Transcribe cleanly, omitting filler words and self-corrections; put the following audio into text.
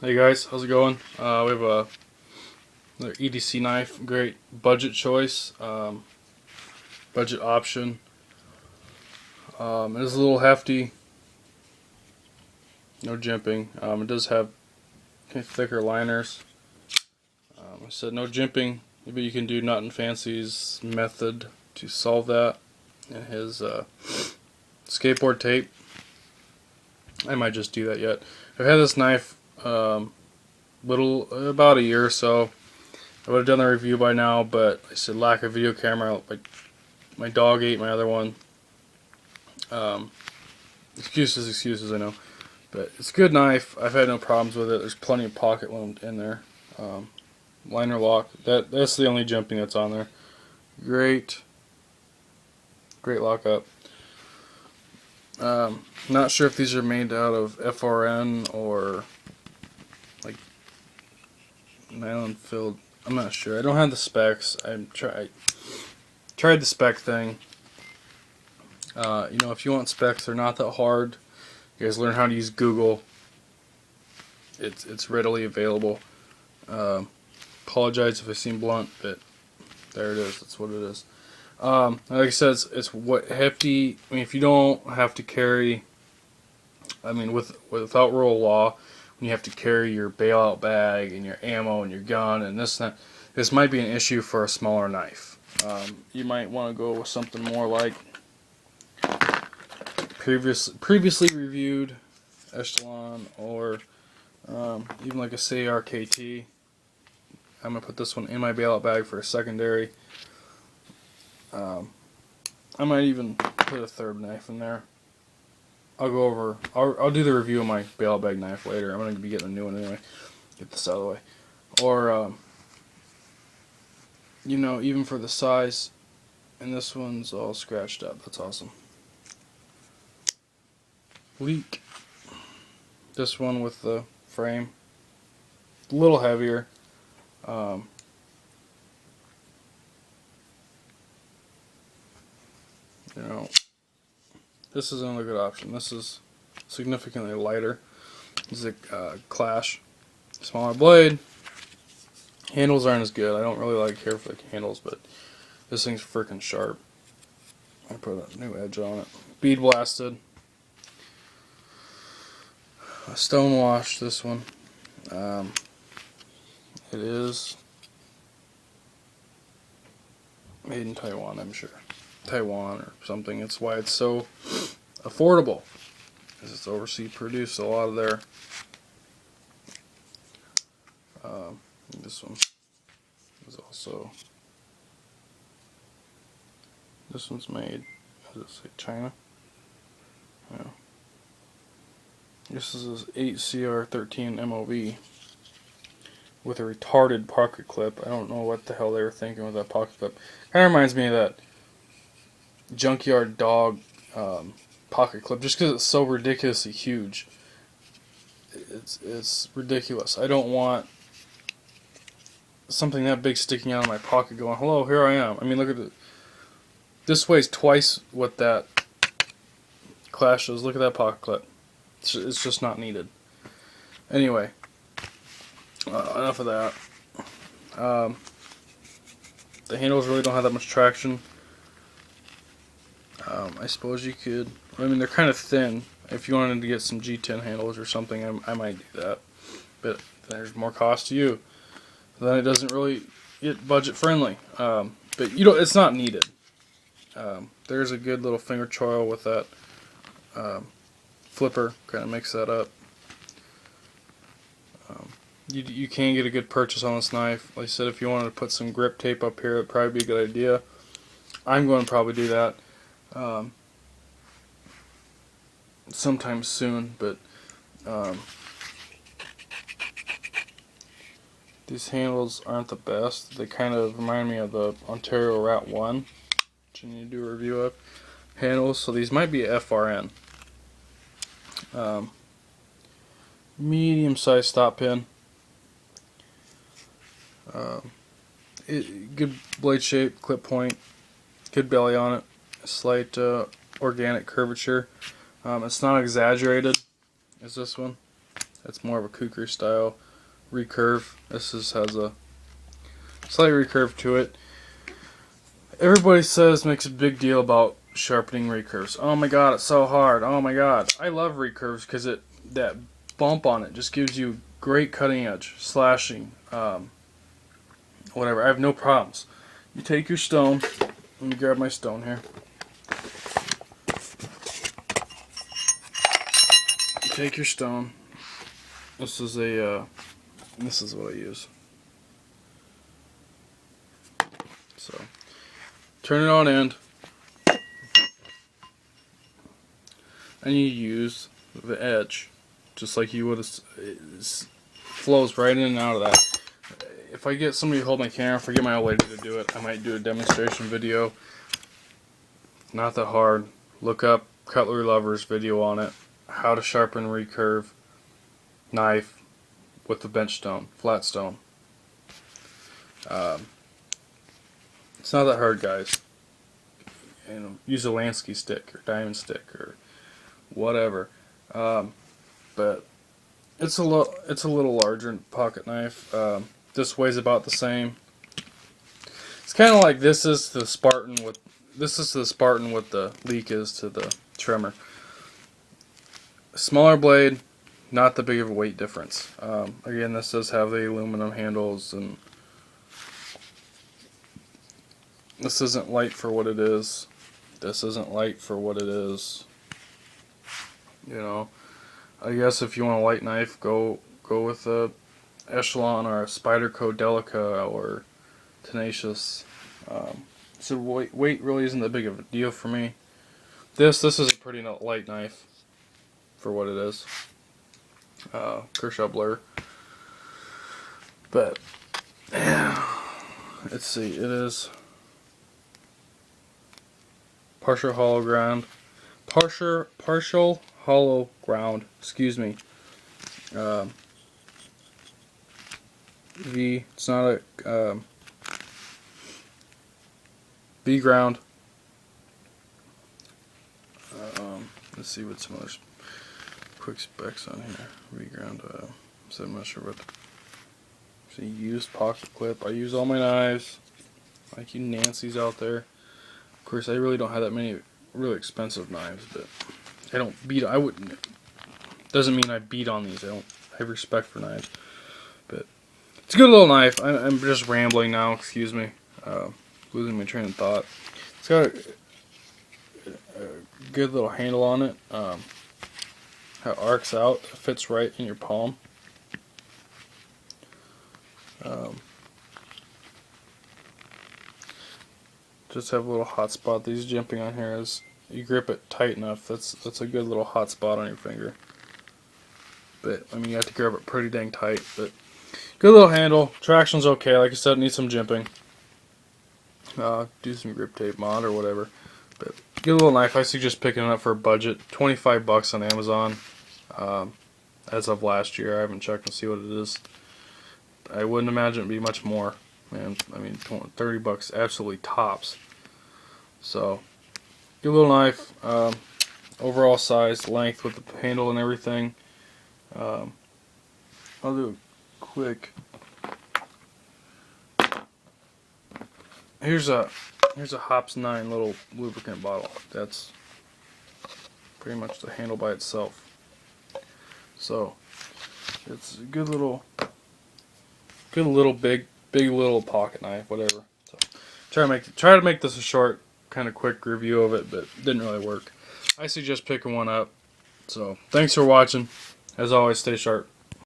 Hey guys, how's it going? We have another EDC knife, great budget choice, budget option. It is a little hefty, no jimping. It does have kind of thicker liners. I said no jimping, but you can do Not Fancy's method to solve that. And his skateboard tape, I might just do that yet. I've had this knife about a year or so. I would have done the review by now, but I said lack of video camera. My dog ate my other one. Excuses, I know. But it's a good knife. I've had no problems with it. There's plenty of pocket loom in there. Liner lock. That's the only jumping that's on there. Great lockup. Not sure if these are made out of FRN or like nylon filled. I'm not sure. I don't have the specs. I tried the spec thing. If you want specs, they're not that hard. You guys learn how to use Google. It's readily available. Apologize if I seem blunt, but there it is. That's what it is. Like I said, it's what hefty. I mean, if you don't have to carry, without rule of law, when you have to carry your bailout bag and your ammo and your gun and this and that, this might be an issue for a smaller knife. You might want to go with something more like previously reviewed Echelon, or even like a CRKT. I'm gonna put this one in my bailout bag for a secondary. I might even put a third knife in there. I'll do the review of my bailout bag knife later. I'm gonna be getting a new one anyway. Get this out of the way. Or even for the size, and this one's all scratched up. That's awesome. Leak. This one with the frame, a little heavier. This is another good option. This is significantly lighter. This is a Clash. Smaller blade. Handles aren't as good. I don't really care for the handles, but this thing's freaking sharp. I put a new edge on it. Bead blasted. Stone washed this one. It is made in Taiwan, I'm sure. Taiwan or something. It's why it's so affordable, because it's overseas produced. A lot of their this one is also, this one's made, does it say China? No. This is 8CR13 MOV with a retarded pocket clip. I don't know what the hell they were thinking with that pocket clip. Kind of reminds me of that Junkyard Dog pocket clip, just because it's so ridiculously huge. It's ridiculous. I don't want something that big sticking out of my pocket going, hello, here I am. I mean, look at it. This weighs twice what that Clash is. Look at that pocket clip. It's just not needed. Anyway, enough of that. The handles really don't have that much traction. I suppose you could, they're kind of thin. If you wanted to get some G10 handles or something, I might do that. But there's more cost to you. Then it doesn't really get budget friendly. But it's not needed. There's a good little finger choil with that flipper, kind of mix that up. You can get a good purchase on this knife. Like I said, if you wanted to put some grip tape up here, it'd probably be a good idea. I'm going to probably do that sometime soon, but these handles aren't the best. They kind of remind me of the Ontario Rat 1, which I need to do a review of. Handles, so these might be FRN. Medium-sized stop pin. Good blade shape, clip point, good belly on it, a slight organic curvature. It's not exaggerated as this one. It's more of a kukri style recurve. This has a slight recurve to it. Everybody makes a big deal about sharpening recurves. Oh my god, it's so hard. Oh my god. I love recurves because that bump on it just gives you great cutting edge, slashing, whatever. I have no problems. You take your stone. Let me grab my stone here. You take your stone. This is what I use. So, turn it on end. And you use the edge, just like you would. It flows right in and out of that. If I get somebody to hold my camera, if I get my old lady to do it, I might do a demonstration video. Not that hard. Look up Cutlery Lovers video on it. How to sharpen recurve knife with the bench stone, flat stone. It's not that hard, guys. Use a Lansky stick or diamond stick or whatever. But it's a little larger pocket knife. This weighs about the same. It's kind of like this is the Spartan with the leak is to the Tremor. Smaller blade, not the big of a weight difference. Again, this does have the aluminum handles, and this isn't light for what it is. This isn't light for what it is. I guess if you want a light knife, go with a Echelon or a Spyderco Delica or Tenacious. So weight really isn't that big of a deal for me. This is a pretty light knife for what it is. Kershaw Blur. But let's see, it is partial hollow ground. Partial hollow ground. Excuse me. V. It's not a V ground. Let's see what some other quick specs on here. V ground. So I'm not sure what. See, used pocket clip. I use all my knives. Like you Nancy's out there. Of course, I really don't have that many really expensive knives, but I don't beat. I wouldn't. Doesn't mean I beat on these. I have respect for knives, but it's a good little knife. I'm just rambling now. Excuse me. Losing my train of thought. It's got a good little handle on it. How it arcs out, it fits right in your palm. Just have a little hot spot. These jumping on here is you grip it tight enough. That's a good little hot spot on your finger. But I mean, you have to grab it pretty dang tight. But good little handle. Traction's okay. Like I said, it needs some jimping. Do some grip tape mod or whatever. But good little knife. I suggest picking it up for a budget. $25 on Amazon. As of last year, I haven't checked to see what it is. I wouldn't imagine it'd be much more. Man, I mean, $30 absolutely tops. So, good little knife. Overall size, length with the handle and everything. I'll do a quick. Here's a Hops 9 little lubricant bottle. That's pretty much the handle by itself. So it's a good little big little pocket knife, whatever. So try to make this a short, kind of quick review of it, but it didn't really work. I suggest picking one up. So thanks for watching. As always, stay sharp.